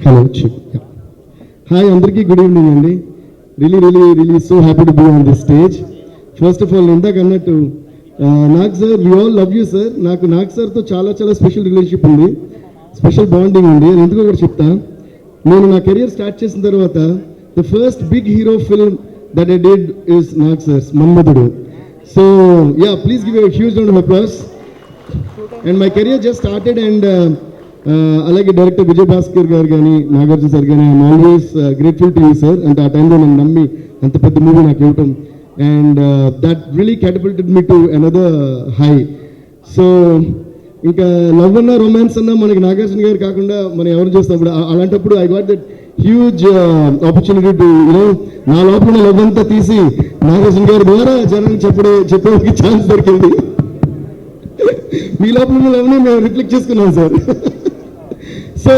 Hello, Chip. Yeah. Hi, Andarki. Good evening, Andy. Really so happy to be on this stage. First of all, ఇందాకన్నట్టు Nag sir, we all love you, sir. నాకు నాగ్ సార్తో చాలా special relationship ఉంది, special bonding ఉంది. అది ఎందుకో కూడా చెప్తా. నేను నా కెరియర్ స్టార్ట్ చేసిన తర్వాత the first big hero film that I did is Nag sir's Manmadhudu. So yeah, please give a huge round of applause. And my career just started and అలాగే డైరెక్టర్ విజయ్ భాస్కర్ గారు కానీ నాగార్జున సార్ కానీ I'm always grateful to you sir. అంటే ఆ టైంలో నన్ను నమ్మి అంత పెద్ద మూవీ నాకు ఇవ్వటం, and that really catapulted me to another high. So ఇంకా లవ్ అన్నా రొమాన్స్ అన్నా మనకి నాగార్జున గారు కాకుండా మనం ఎవరు చూస్తాం. అలాంటప్పుడు I got that huge opportunity to you know నా లోపల లవ్ అంతా తీసి నాగార్జున గారి ద్వారా జనానికి చెప్పడానికి ఛాన్స్ దొరికింది. మీ లోపల లవ్ని మేము రిఫ్లెక్ట్ చేసుకున్నాం సార్. సో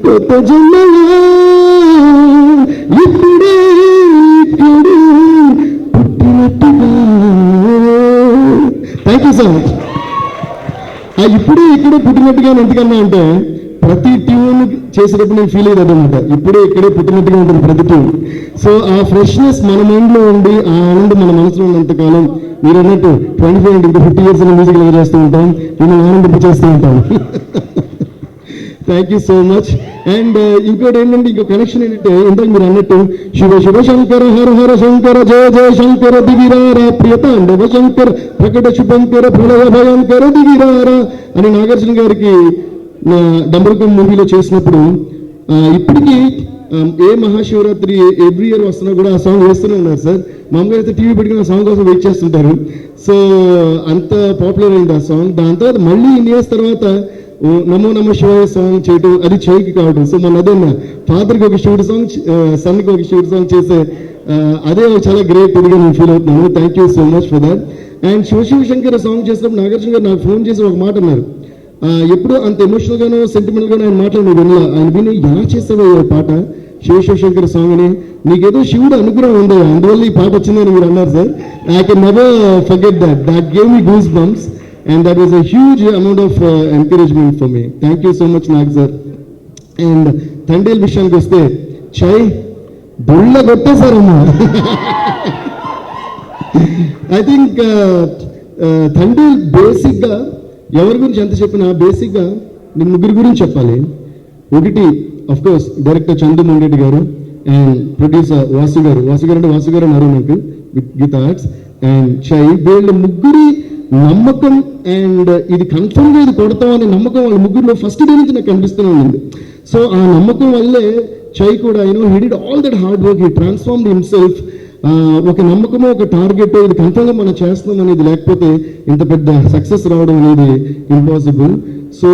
కొత్త జన్మలో ఇప్పుడే పుట్టినట్టుగా. Thank you sir. ఇప్పుడే ఇక్కడే పుట్టినట్టుగా ఎందుకన్నా అంటే ప్రతి ట్యూన్ చేసేటప్పుడు నేను ఫీల్ అయ్యేది అనమాట, ఇప్పుడే ఇక్కడే పుట్టినట్టుగా ఉంటుంది ప్రతి ట్యూన్. సో ఆ ఫ్రెష్నెస్ మన మైండ్లో ఉండి ఆ ఆనందం మన మనసులో ఉన్నంతకాలం మీరు అన్నట్టు 25 ఇంకా 50 years మ్యూజిక్ లెవెల్ చేస్తూ ఉంటాం, నేను ఆనందింపచేస్తూ ఉంటాను. Thank you so much. And ఇంకోటి ఏంటంటే, ఇంకో కనెక్షన్ ఏంటంటే, ఇందాక మీరు అన్నట్టు శివ శివ శంకర హర హర శంకర జయ జయ శంకర దిగిరార ప్రియతాండవ శంకర ప్రకట శుభంకర ప్రళయ భయంకర దిగిరార అని నాగార్జున గారికి డంబరకం మూవీలో చేసినప్పుడు ఇప్పటికీ ఏ మహాశివరాత్రి ఎవ్రీ ఇయర్ వస్తున్నా కూడా ఆ సాంగ్ వేస్తూనే ఉన్నారు సార్. మామూలుగా అయితే టీవీ పెట్టుకుని ఆ సాంగ్ కోసం వెయిట్ చేస్తుంటారు. సో అంత పాపులర్ అయింది ఆ సాంగ్. దాని తర్వాత మళ్ళీ ఇన్ని ఇయర్స్ తర్వాత నమో నమ శివాయ సాంగ్ చేయటం, అది చేయికి కావడం. సో మన అదే ఫాదర్కి ఒక శివుడు సాంగ్, సన్కి ఒక శివుడు సాంగ్ చేసే అదే చాలా గ్రేట్ ఇదిగా నేను ఫీల్ అవుతున్నాను. Thank you so much for that. And Sivashankar song చేసినప్పుడు నాగార్జున గారు నాకు ఫోన్ చేసి ఒక మాట అన్నారు. ఎప్పుడు అంత ఎమోషనల్గానో సెంటిమెంట్గానో ఆయన మాటలు నువ్వు వినలా, ఆయన విని ఎలా చేసావో పాట శివశంకర్ సాంగ్ అని, నీకేదో శివుడు అనుగ్రహం ఉందా అందువల్ల ఈ పాట వచ్చిందని మీరు అన్నారు sir. I can never forget that gave me goose bumps. And that was a huge amount of encouragement for me. Thank you so much, Nag sir. And Thandel విషయానికి వస్తే చై బుళ్ళ కొట్టేశారమ్మా. ఐ థింక్ థండేల్ బేసిక్గా ఎవరి గురించి ఎంత చెప్పినా బేసిక్గా నేను ముగ్గురు గురించి చెప్పాలి. ఒకటి of course director Chandu Mondeti గారు అండ్ ప్రొడ్యూసర్ వాసు గారు అన్నారు నాకు గీతా ఆర్ట్స్ అండ్ చై. వీళ్ళ ముగ్గురి నమ్మకం అండ్ ఇది కన్ఫర్మ్గా ఇది కొడతామనే నమ్మకం వాళ్ళ ముగ్గురులో ఫస్ట్ డే నుంచి నాకు కనిపిస్తూనే ఉంది. సో ఆ నమ్మకం వల్లే చై కూడా he did all that hard work, he transformed himself. ఒక నమ్మకము, ఒక టార్గెట్, ఇది కన్ఫర్మ్గా మనం చేస్తున్నాం అనేది లేకపోతే ఇంత పెద్ద సక్సెస్ రావడం అనేది impossible. So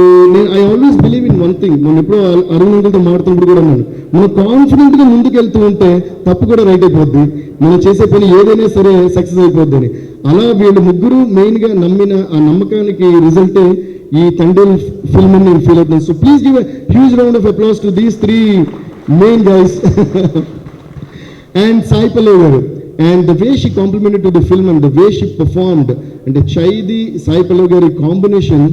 I always believe in one thing. మనం ఎప్పుడో అరుణ్ మాడుతున్నప్పుడు కూడా మనం కాన్ఫిడెంట్గా ముందుకు వెళ్తూ ఉంటే తప్పు కూడా రైట్ అయిపోద్ది, మనం చేసే పని ఏదైనా సరే సక్సెస్ అయిపోద్ది అని. అలా వీళ్ళు ముగ్గురు మెయిన్గా నమ్మిన ఆ నమ్మకానికి రిజల్టే ఈ తండేల్ ఫిల్మ్ అని నేను ఫీల్ అవుతున్నాను. So please give a huge round of applause to these 3 main guys. And Sai Pallavi garu, and the way she complimented to the film and the way she performed, and the Chaidi Sai Pallavi గారి combination,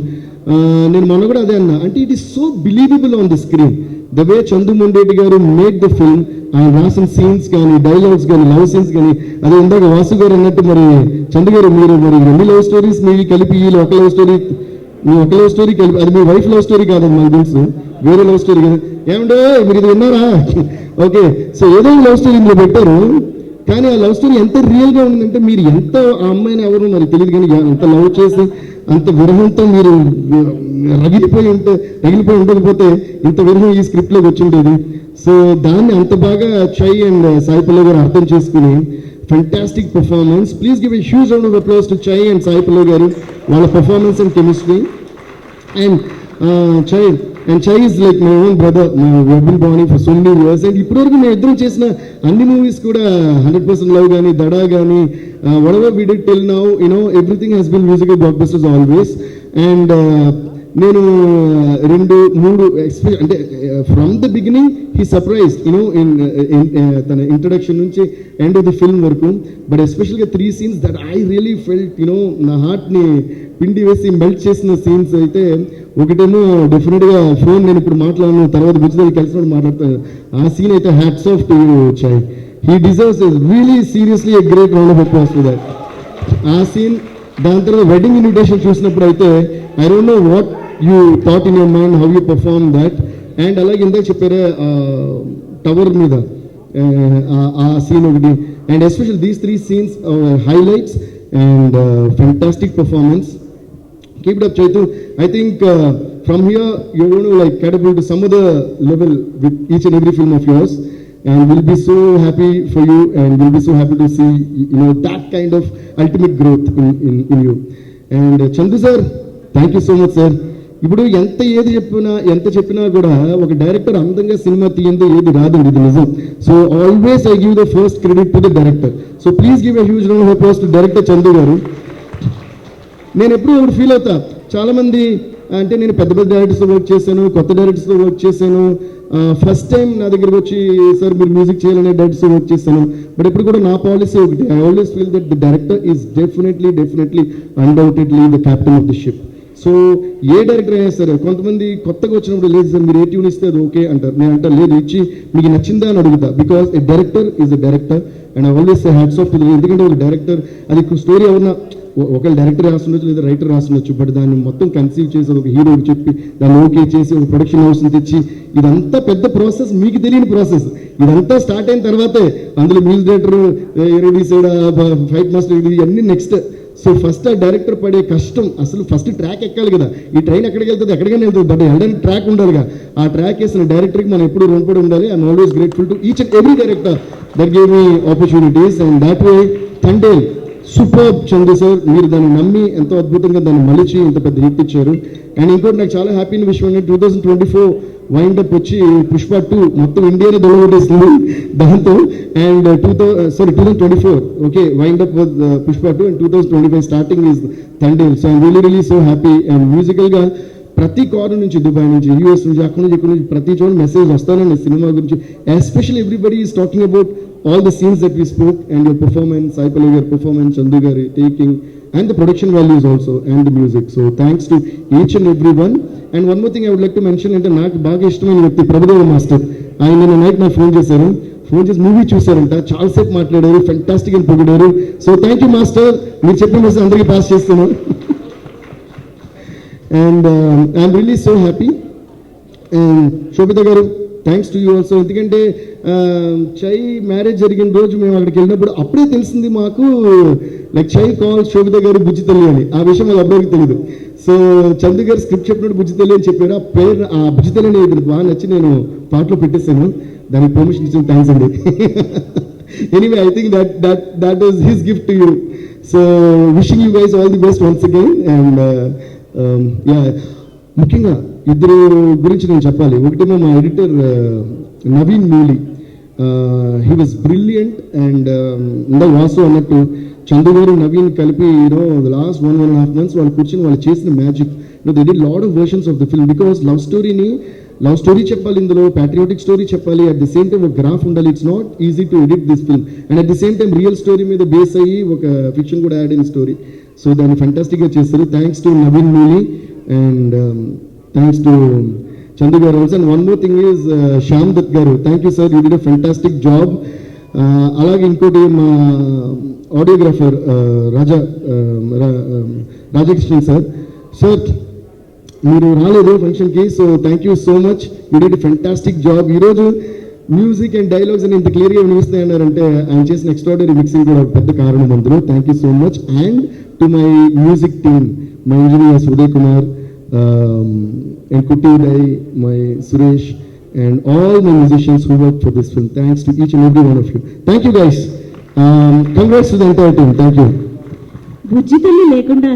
నేను మొన్న కూడా అదే అన్నా, అంటే it is so believable on the screen the way Chandoo Mondeti garu made the film. ఆయన రాసిన scenes కానీ, డైలాగ్స్ కానీ, లవ్ సీన్స్ కానీ, అదే ఇందాక వాసు గారు అన్నట్టు మరి చందు గారు మీరు మరి 2 లవ్ స్టోరీస్ మీవి కలిపి ఈ ఒక లవ్ స్టోరీ, మీ ఒక లవ్ స్టోరీ కలిపి, అది మీ వైఫ్ లవ్ స్టోరీ కాదు మనకు తెలుసు, వేరే లవ్ స్టోరీ కదా. ఏమంటే మీరు ఇది విన్నారా? ఓకే, సో ఏదో లవ్ స్టోరీ మీరు పెట్టారు, కానీ ఆ లవ్ స్టోరీ ఎంత రియల్గా ఉందంటే మీరు ఎంత ఆ అమ్మాయిని ఎవరు మరి తెలియదు కానీ అంత లవ్ చేసి అంత విరహంతో మీరు రగిలిపోయి ఉండకపోతే ఇంత విరహం ఈ స్క్రిప్ట్లోకి వచ్చి ఉండేది. సో దాన్ని అంత బాగా చై అండ్ సాయి పల్లవి గారు అర్థం చేసుకుని fantastic performance. Please give a huge round of applause to చై అండ్ సాయి పల్లవి గారు, వాళ్ళ performance and chemistry. And Chai is like my own brother. We have been bonding for so many years. And ఇప్పటివరకు మేము ఇద్దరం చేసిన అన్ని మూవీస్ కూడా 100% love కానీ, దడా కానీ, whatever we did till now, everything has been musical blockbusters always. And నేను 2-3 అంటే from the beginning he surprise you know in తన ఇంట్రడక్షన్ నుంచి ఎండ్ ఆఫ్ ది ఫిల్మ్ వరకు. బట్ ఎస్పెషల్గా 3 scenes that I really felt you know నా హార్ట్ని పిండి వేసి మెల్ట్ చేసిన సీన్స్ అయితే, ఒకటేమో డెఫినెట్గా ఫోన్ నేను ఇప్పుడు మాట్లాడను, తర్వాత గుజరాత్ కలిసినప్పుడు మాట్లాడతాను. ఆ సీన్ అయితే hats off to you Chay. He deserves really seriously a great round of applause for that. ఆ సీన్, దాని తర్వాత వెడ్డింగ్ ఇన్విటేషన్ చూసినప్పుడు అయితే I don't know what you thought in your mind, how you perform that. And అలాగే ఇందాక చెప్పారే tower మీద ఆ సీన్ ఒకటి. And special these 3 scenes highlights and fantastic performance. Keep it up, Chaitu. I think from here you're going to like catapult to some other level with each and every film of yours, and we'll be so happy for you, and we'll be so happy to see that kind of ultimate growth in you. And Chandu sir, thank you so much sir. ఇప్పుడు ఎంత చెప్పినా కూడా ఒక director అందంగా cinema తీయందో ఏది రాదండి, ఇది నిజం. So always I give the first credit to the director. So please give a huge round of applause to director Chandu గారు. నేను ఎప్పుడు ఒకటి ఫీల్ అవుతా, చాలామంది అంటే నేను పెద్ద పెద్ద డైరెక్టర్స్తో వర్క్ చేశాను, కొత్త డైరెక్టర్స్తో వర్క్ చేశాను. ఫస్ట్ టైం నా దగ్గరికి వచ్చి సార్ మీరు మ్యూజిక్ చేయాలనే డైరెక్టర్స్తో వర్క్ చేశాను. బట్ ఎప్పుడు కూడా నా పాలసీ ఒకటి, I always feel that the director is definitely undoubtedly the captain of the ship. So A director అయినా సరే, కొంతమంది కొత్తగా వచ్చినప్పుడు లేదు సార్ మీరు ఏ ట్యూన్ ఇస్తే అది ఓకే అంటారు. నేను అంటే లేదు, ఇచ్చి మీకు నచ్చిందా అని అడుగుతా. Because A director is a director and I always say hats off to the. ఎందుకంటే ఒక డైరెక్టర్ అది స్టోరీ ఎవరన్నా ఒకవేళ డైరెక్టర్ రాస్తుండొచ్చు లేదా రైటర్ రాస్తుండొచ్చు, బట్ దాన్ని మొత్తం కన్సీవ్ చేసి ఒక హీరోకి చెప్పి దాన్ని ఓకే చేసి ఒక ప్రొడక్షన్ హౌస్ని తెచ్చి, ఇదంతా పెద్ద ప్రాసెస్, మీకు తెలియని ప్రాసెస్. ఇదంతా స్టార్ట్ అయిన తర్వాతే అందులో మ్యూజిక్ డైరెక్టర్ ఫైట్ మాస్టర్ ఇవన్నీ నెక్స్ట్. సో ఫస్ట్ ఆ డైరెక్టర్ పడే కష్టం, అసలు ఫస్ట్ ట్రాక్ ఎక్కాలి కదా. ఈ ట్రైన్ ఎక్కడికి వెళ్తుంది, ఎక్కడికైనా వెళ్తుంది, బట్ వెళ్ళడానికి ట్రాక్ ఉండాలిగా. ఆ ట్రాక్ వేసిన డైరెక్టర్కి మనం ఎప్పుడు రుణపడి ఉండాలి. I'm always grateful to each and every director that gave me opportunities. And that way Thandel super Chandu sir, మీరు దాన్ని నమ్మి ఎంతో అద్భుతంగా దాన్ని మలిచి ఇంత పెద్ద హిట్ ఇచ్చారు. అండ్ ఇంకోటి నాకు చాలా హ్యాపీ విషయం అంటే 2024 వైండప్ వచ్చి పుష్ప 2 మొత్తం ఇండియానే దొరకొట్టేస్తుంది దాంతో. And 2024 okay wind up Pushpa 2 and 2025 starting is Thandel. So I'm really so happy. And మ్యూజికల్గా ప్రతి కార్నర్ నుంచి, దుబాయ్ నుంచి, యూఎస్ నుంచి, అక్కడ నుంచి, ఇక్కడ నుంచి ప్రతి చోట మెసేజ్ వస్తానండి సినిమా గురించి. Especially everybody is talking about all the scenes that we spoke and your performance, Sai Pallavi your performance, Chandu gari taking, and the production values also, and the music. So thanks to each and everyone. And one more thing I would like to mention, ante naaku baga ishtamaina vyakti Prabhudeva master. Ayana night na phone chesaru, phone chesi movie chusaranta, chaala sepu matladaru, fantastic ani pogadaru. So thank you master, meer cheppina message andariki pass chestanu. And I am really so happy. And Shobita garu, thanks to you also. ఎందుకంటే చై marriage జరిగిన రోజు మేము అక్కడికి వెళ్ళినప్పుడు అప్పుడే తెలిసింది మాకు, లైక్ చై కాల్ శోభిత గారు బుజ్జి తల్లి అని. ఆ విషయం మాకు అప్పటికి తెలియదు. సో చందు గారు స్క్రిప్ట్ చెప్పినప్పుడు బుజ్జి తల్లి అని చెప్పారు. ఆ పేరు ఆ బుజ్జి తల్లి అనేది బాగా నచ్చి నేను పాటలో పెట్టేశాను. దానికి పర్మిషన్ ఇచ్చిన థ్యాంక్స్ అండి. Anyway I think that is his gift to you. So wishing you guys all the best once again. And yeah, ముఖ్యంగా ఇద్దరు గురించి నేను చెప్పాలి. ఒకటేమో మా editor Naveen Mooli, he was brilliant. And ఇందా వాసు అన్నట్టు చందు గారు నవీన్ కలిపి ద లాస్ట్ 1.5 months వాళ్ళు కూర్చొని వాళ్ళు చేసిన magic. They did lot of versions of the film. Because love story చెప్పాలి, ఇందులో ప్యాట్రియాటిక్ స్టోరీ చెప్పాలి, అట్ ది సేమ్ టైం ఒక గ్రాఫ్ ఉండాలి. It's not easy to edit this film. And at the same time real story మీద base అయ్యి ఒక fiction కూడా add అయిన స్టోరీ. సో దాన్ని ఫంటాస్టిక్గా చేస్తారు. Thanks to Naveen Mooli and thanks to Chandu garu also. And one more thing is Shyam Dutt garu, thank you sir, you did a fantastic job. Alage inkoti ma audiographer Raja Krishnan sir మీరు రాలేదు ఫంక్షన్కి. So thank you so much, you did fantastic job. ఈరోజు music and dialogues అని ఇంత క్లియర్గా వినిపిస్తాయి అన్నారంటే ఆయన చేసిన ఎక్స్ట్రాడనరీ మిక్సింగ్ కూడా పెద్ద కారణం అందులో. Thank you so much. And to my music team, my engineers Uday Kumar and Kutti Udai, my Suresh, and all my musicians who worked for this film. Thanks to each and every one of you. Thank you guys. Congrats to the entire team. Thank you.